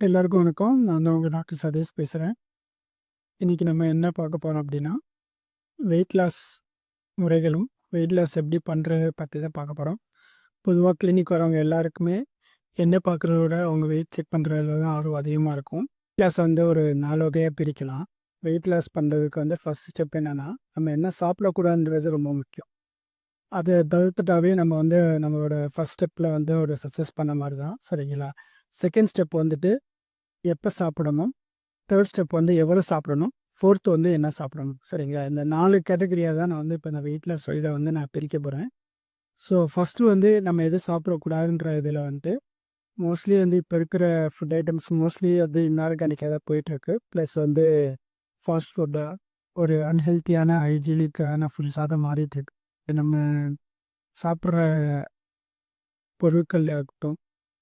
எல்லாருக்கும் வணக்கம். நான் தான் உங்க டாக்டர் சதீஷ் பேசுறேன். இன்னைக்கு நம்ம என்ன பார்க்க போறோம் அப்படின்னா, வெயிட் லாஸ் முறைகளும், வெயிட் லாஸ் எப்படி பண்றது பத்தி தான் பார்க்க போறோம். பொதுவா கிளினிக் வரவங்க எல்லாருக்குமே எண்ணெய் பார்க்குறத விட அவங்க வெயிட் செக் பண்றதுல தான் ஆர்வம் அதிகமா இருக்கும். வெயிட் லாஸ் வந்து ஒரு 4 வகையா பிரிக்கலாம். வெயிட் லாஸ் பண்றதுக்கு வந்து ஃபர்ஸ்ட் ஸ்டெப் என்னன்னா, நம்ம என்ன சாப்பிடக்கூடாதுன்றது ரொம்ப முக்கியம். அத தவிர்த்துட்டாவே நம்ம வந்து நம்மளோட ஃபர்ஸ்ட் ஸ்டெப்ல வந்து ஒரு சக்சஸ் பண்ண மாரி தான். சரிங்களா? செகண்ட் ஸ்டெப் வந்துட்டு எப்ப சாப்பிடணும்? தேர்ட் ஸ்டெப் வந்து எவ்வளோ சாப்பிடணும்? ஃபோர்த் வந்து என்ன சாப்பிடணும்? சரிங்களா? இந்த 4 கேட்டகரியா தான் நான் வந்து இப்ப நான் வெயிட் லாஸ் இத வந்து நான் பிரிக்க போறேன். ஸோ ஃபர்ஸ்ட்டு வந்து நம்ம எது சாப்பிடக்கூடாதுன்ற இதில வந்து மோஸ்ட்லி வந்து இப்ப இருக்கிற ஃபுட் ஐட்டம்ஸ் மோஸ்ட்லி வந்து இன்ஆர்கானிக்கா தான் போயிட்டுருக்கு. ப்ளஸ் வந்து ஃபாஸ்ட் ஃபுட்டா ஒரு அன்ஹெல்த்தியான, ஹைஜீனிக்கான ஃபுட்ஸா தான் மாறிட்டு இருக்கு. நம்ம சாப்பிடுற பொருட்களா இருக்கட்டும்,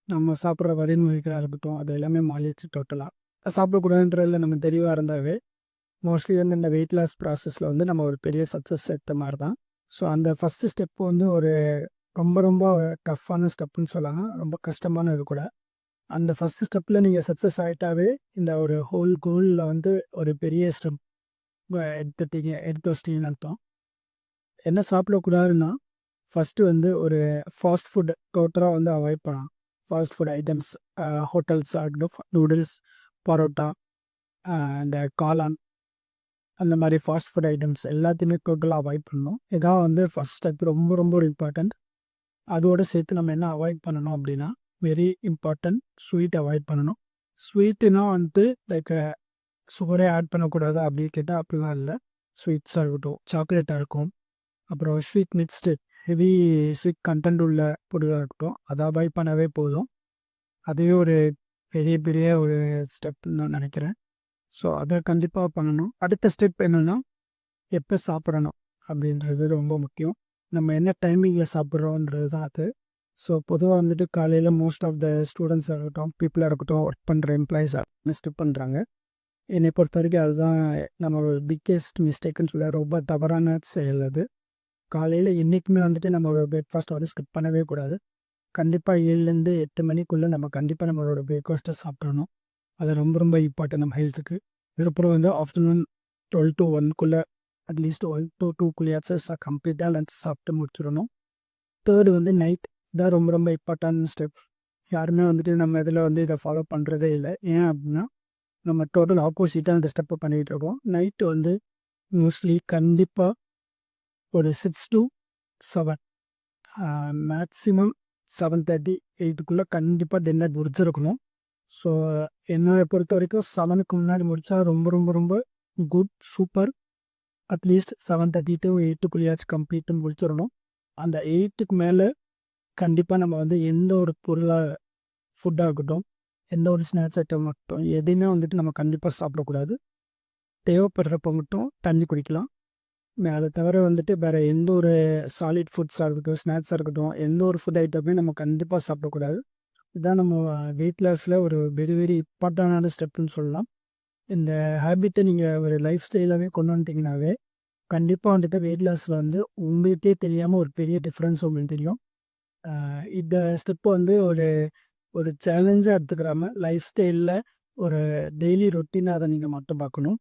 நம்ம சாப்பிடுற வழிமுறைகளா இருக்கட்டும், அது எல்லாமே மாறிடுச்சு டோட்டலா. சாப்பிடக்கூடாதுன்றதுல நம்ம தெளிவா இருந்தாவே மோஸ்ட்லி வந்து இந்த வெயிட் லாஸ் ப்ராசஸில் வந்து நம்ம ஒரு பெரிய சக்ஸஸ் எடுத்த மாதிரி தான். ஸோ அந்த ஃபஸ்ட்டு ஸ்டெப் வந்து ஒரு ரொம்ப ரொம்ப டஃப்பான ஸ்டெப்புன்னு சொல்லலாம். ரொம்ப கஷ்டமானது கூட. அந்த ஃபஸ்ட்டு ஸ்டெப்பில் நீங்கள் சக்ஸஸ் ஆகிட்டாவே இந்த ஒரு ஹோல் கோலில் வந்து ஒரு பெரிய ஸ்டெப் எடுத்து வச்சிட்டீங்கன்னு அர்த்தம். என்ன சாப்பிடக்கூடாதுன்னா ஃபஸ்ட்டு வந்து ஒரு ஃபாஸ்ட் ஃபுட் டோட்டலாக வந்து அவாய்ட் பண்ணலாம். ஃபாஸ்ட் ஃபுட் ஐட்டம்ஸ் ஹோட்டல்ஸ் ஆகட்டும், நூடுல்ஸ், பரோட்டா, இந்த காளான் அந்த மாதிரி ஃபாஸ்ட் ஃபுட் ஐட்டம்ஸ் எல்லாத்தையுமே டோட்டலாக அவாய்ட் பண்ணணும். இதான் வந்து ஃபஸ்ட் ஸ்டெப் ரொம்ப ரொம்ப ஒரு இம்பார்ட்டன்ட். அதோடு சேர்த்து நம்ம என்ன அவாய்ட் பண்ணணும் அப்படின்னா, வெரி இம்பார்ட்டன்ட் ஸ்வீட் அவாய்ட் பண்ணணும். ஸ்வீட்டுனா வந்துட்டு லைக் சுகரே ஆட் பண்ணக்கூடாது அப்படின்னு கேட்டால் அப்படிலாம் இல்லை. ஸ்வீட்ஸாக இருக்கட்டும், சாக்லேட்டாக இருக்கும், அப்புறம் sweet mixed heavy sweet content உள்ள பொருளாக இருக்கட்டும், அதை அவாய்ட் பண்ணவே போதும். அதுவே ஒரு பெரிய பெரிய ஒரு ஸ்டெப்னு நான் நினைக்கிறேன். ஸோ அதை கண்டிப்பாக பண்ணணும். அடுத்த ஸ்டெப் என்னென்னா எப்போ சாப்பிடணும் அப்படின்றது ரொம்ப முக்கியம். நம்ம என்ன டைமிங்கில் சாப்பிட்றோன்றது தான் அது. ஸோ பொதுவாக வந்துட்டு காலையில் மோஸ்ட் ஆஃப் த ஸ்டூடெண்ட்ஸாக இருக்கட்டும், பீப்புளாக இருக்கட்டும், ஒர்க் பண்ணுற எம்ப்ளாயீஸாக மிஸ்டேக் பண்ணுறாங்க. என்னை பொறுத்த வரைக்கும் அதுதான் நம்மளோட பிக்கெஸ்ட் மிஸ்டேக்குன்னு சொல்ல ரொம்ப தவறான செயல் அது. காலையில் என்றைக்குமே வந்துட்டு நம்மளோட பிரேக்ஃபாஸ்ட் வந்து ஸ்கிப் பண்ணவே கூடாது. கண்டிப்பாக 7லேருந்து 8 மணிக்குள்ளே நம்ம கண்டிப்பாக நம்மளோட பிரேக்ஃபாஸ்ட்டை சாப்பிடணும். அது ரொம்ப ரொம்ப இம்பார்ட்டன்ட் நம்ம ஹெல்த்துக்கு. இதுக்கப்புறம் வந்து ஆஃப்டர்நூன் 12 to 1க்குள்ளே அட்லீஸ்ட் 1 to 2க்குள்ளேயாச்சும் கம்ப்ளீட்டாக லஞ்ச் சாப்பிட்டு முடிச்சிடணும். தேர்டு வந்து நைட். இதான் ரொம்ப ரொம்ப இம்பார்ட்டன்ட் ஸ்டெப். யாருமே வந்துட்டு நம்ம இதில் வந்து இதை ஃபாலோ பண்ணுறதே இல்லை. ஏன் அப்படின்னா நம்ம டோட்டல் ஆப்போசிட்டாக இந்த ஸ்டெப்பை பண்ணிகிட்டு இருக்கோம். நைட்டு வந்து மோஸ்ட்லி கண்டிப்பாக ஒரு 6 to 7 மேக்ஸிமம் 7:30, 8க்குள்ளே கண்டிப்பாக டின்னர் முடிச்சிருக்கணும். ஸோ என்னை பொறுத்த வரைக்கும் 7க்கு முன்னாடி முடித்தா ரொம்ப ரொம்ப ரொம்ப குட், சூப்பர். அட்லீஸ்ட் 7:30 to 8க்குள்ளேயாச்சும் கம்ப்ளீட்டு முடிச்சிடணும். அந்த 8க்கு மேலே கண்டிப்பாக நம்ம வந்து எந்த ஒரு பொருளாக ஃபுட்டாக இருக்கட்டும், எந்த ஒரு ஸ்நாக்ஸ் ஐட்டம் இருக்கட்டும், எதையுமே வந்துட்டு நம்ம கண்டிப்பாக சாப்பிடக்கூடாது. தேவைப்படுறப்ப மட்டும் தண்ணி குடிக்கலாம். அதை தவிர வந்துட்டு வேறு எந்த ஒரு சாலிட் ஃபுட்ஸாக இருக்கட்டும், ஸ்நாக்ஸாக இருக்கட்டும், எந்த ஒரு ஃபுட் ஐட்டமே நம்ம கண்டிப்பாக சாப்பிடக்கூடாது. இதுதான் நம்ம வெயிட் லாஸில் ஒரு வெரி வெரி இம்பார்ட்டண்டான ஸ்டெப்புன்னு சொல்லலாம். இந்த ஹேபிட்டை நீங்கள் ஒரு லைஃப் ஸ்டைலாகவே கொண்டு வந்துட்டிங்கனாவே கண்டிப்பாக வந்துட்டு வெயிட் லாஸில் வந்து உங்களுக்கே தெரியாமல் ஒரு பெரிய டிஃப்ரென்ஸ் உங்களுக்கு தெரியும். இந்த ஸ்டெப் வந்து ஒரு ஒரு சேலஞ்சாக எடுத்துக்கிறாம லைஃப் ஸ்டைலில் ஒரு டெய்லி ரொட்டீனாக அதை நீங்கள் மட்டும் பார்க்கணும்.